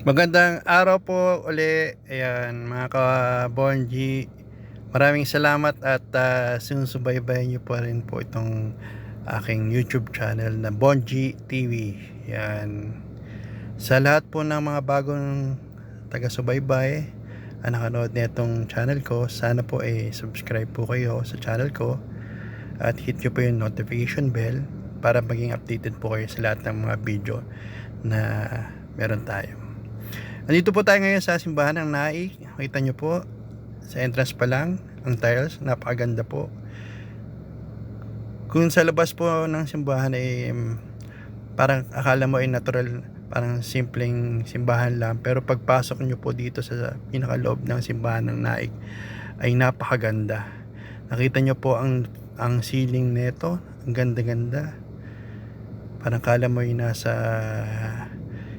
Magandang araw po uli. Ayan, mga ka-Bonji. Maraming salamat at sinusubaybayan niyo pa rin po itong aking YouTube channel na Bonji TV. Ayan. Sa lahat po ng mga bagong taga-subaybay nakanood na itong channel ko, sana po subscribe po kayo sa channel ko at hit nyo po yung notification bell para maging updated po kayo sa lahat ng mga video na meron tayo. Nandito po tayo ngayon sa simbahan ng Naik. Makita nyo po, sa entrance pa lang, ang tiles, napakaganda po. Kung sa labas po ng simbahan parang akala mo ay natural, parang simpleng simbahan lang. Pero pagpasok nyo po dito sa pinakaloob ng simbahan ng Naik, ay napakaganda. Nakita nyo po ang ceiling nito, ang ganda-ganda. Parang akala mo ay nasa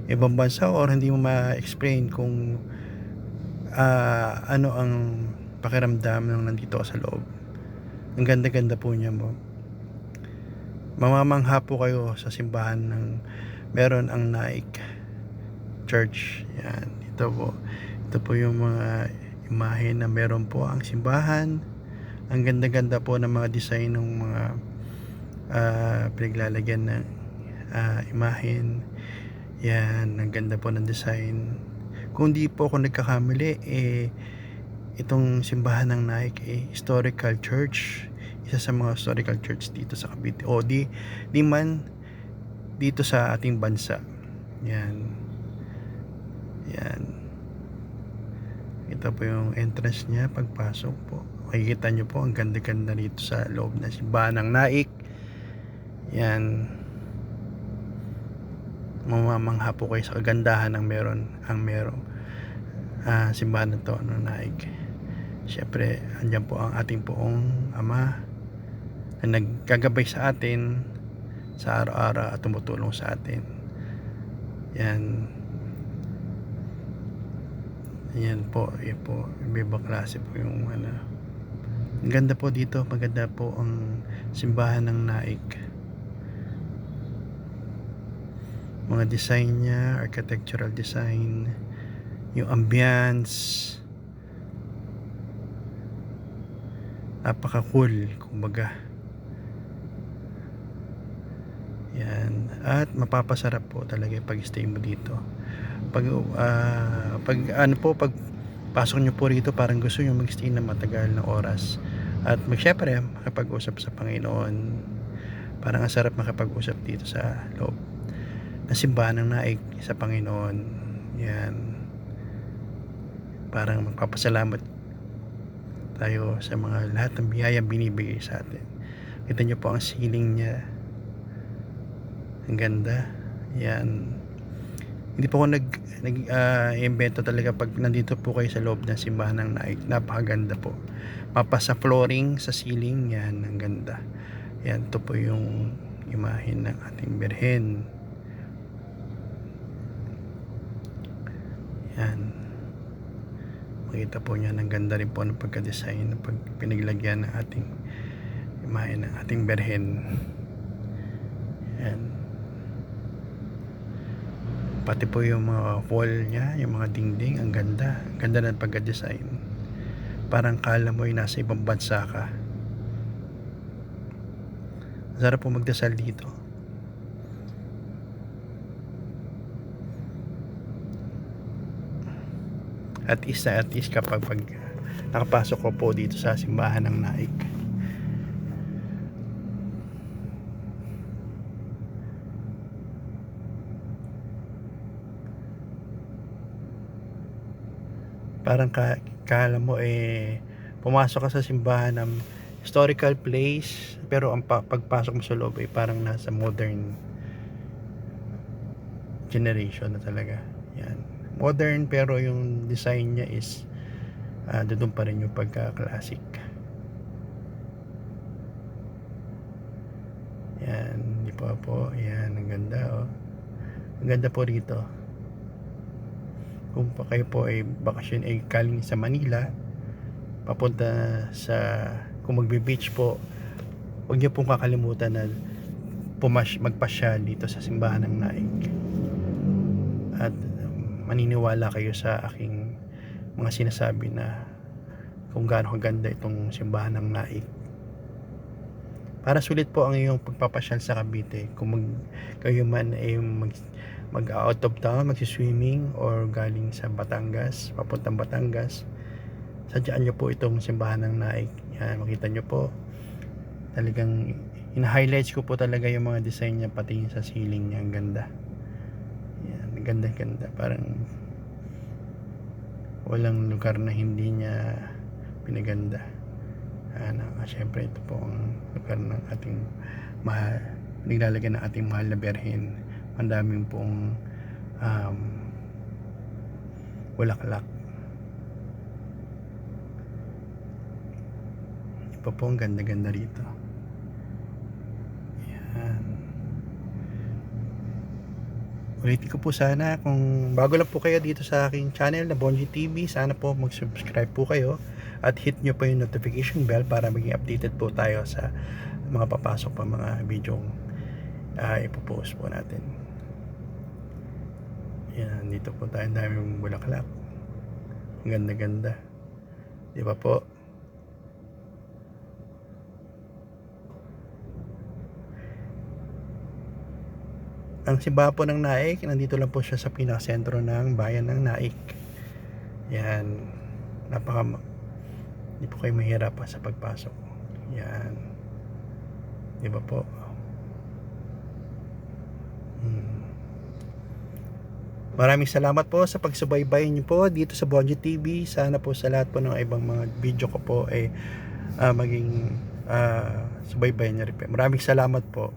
ibang bansa or hindi mo ma-explain kung ano ang pakiramdam nung nandito sa loob. Ang ganda-ganda po niya mo. Mamamangha po kayo sa simbahan ng meron ang Naik Church. Yan, ito po. Ito po yung mga imahe na meron po ang simbahan. Ang ganda-ganda po ng mga design ng mga pinaglalagyan ng imahen. Yan, ang ganda po ng design. Kung di po ako nagkakamali, itong simbahan ng Naik historical church. Isa sa mga historical church dito sa Cavite. O di man dito sa ating bansa. Yan. Yan. Ito po yung entrance niya pagpasok po. Makikita nyo po ang ganda-ganda dito sa loob ng simbahan ng Naik. Yan. Mamamangha po kayo sa kagandahan ng merong simbahan na to ng Naik. Siyempre, andyan po ang ating poong ama na nagkagabay sa atin sa araw-araw at tumutulong sa atin. Yan. Yan po, yan po. Ibang klase po yung ang ganda po dito. Maganda po ang simbahan ng Naik. Mga design niya, architectural design, yung ambience, napaka cool kumbaga. Yan, at mapapasarap po talaga pag stay mo dito. Pag pasok nyo po rito, parang gusto nyo mag-stay na matagal na oras at syempre makapag-usap sa Panginoon. Parang ang sarap makapag-usap dito sa loob na simbahan ng Naik sa Panginoon. Yan, parang magpapasalamat tayo sa mga lahat ng biyayang binibigay sa atin. Kita nyo po ang ceiling niya, ang ganda. Yan, hindi po ako invento talaga pag nandito po kayo sa loob ng simbahan ng Naik. Napakaganda po, mapa sa flooring, sa ceiling. Yan, ang ganda. Yan, ito po yung imahen ng ating Birhen. Yan, makita po niya, ang ganda rin po ng pagka-design ng pinaglagyan ng ating imahe ng ating Birhen. Yan, pati po yung mga wall niya, yung mga dingding, ang ganda ng pagka-design. Parang kala mo ay nasa ibang bansa ka. Sarap po magdasal dito. At least kapag nakapasok ko po dito sa simbahan ng Naik. Parang kala mo pumasok ka sa simbahan ng historical place, pero ang pagpasok mo sa loob parang nasa modern generation na talaga. Yan, modern pero yung design niya is doon pa rin yung pagka-classic. Yan, di po. Yan, ang ganda ang ganda po rito. Kung pa kayo po bakasyon galing sa Manila papunta sa, kung magbe-beach po, huwag niyo pong kakalimutan na magpasyal dito sa simbahan ng Naik. At maniniwala kayo sa aking mga sinasabi na kung gaano kaganda itong simbahan ng Naik. Para sulit po ang iyong pagpapasyal sa Cavite kung kayo man ay mag out of town, magsiswimming or galing sa Batangas, papuntang Batangas, sadyaan nyo po itong simbahan ng Naik. Yan, makita nyo po talagang in-highlights ko po talaga yung mga design niya, pati sa ceiling niya, ang ganda. Yan, ganda, parang walang lugar na hindi niya pinaganda. Syempre ito po ang lugar ng ating mahal, naglalagay ng ating mahal na Berhen. Ang daming pong bulaklak. Iba po ang ganda rito. Yan. Ulitin ko po sana, kung bago lang po kayo dito sa aking channel na Bonji TV, sana po mag-subscribe po kayo at hit nyo po yung notification bell para maging updated po tayo sa mga papasok pa mga video ipopost po natin. Yan, dito po tayo, ang daming bulaklak, ang ganda, di ba po? Ang simbahan po ng Naik, nandito lang po siya sa pinakasentro ng bayan ng Naik. Yan, hindi po kayo mahirap sa pagpasok. Yan, di ba po? Maraming salamat po sa pagsubaybay niyo po dito sa Bonji TV. Sana po sa lahat po ng ibang mga video ko po ay maging subaybayan niyo rin po. Maraming salamat po.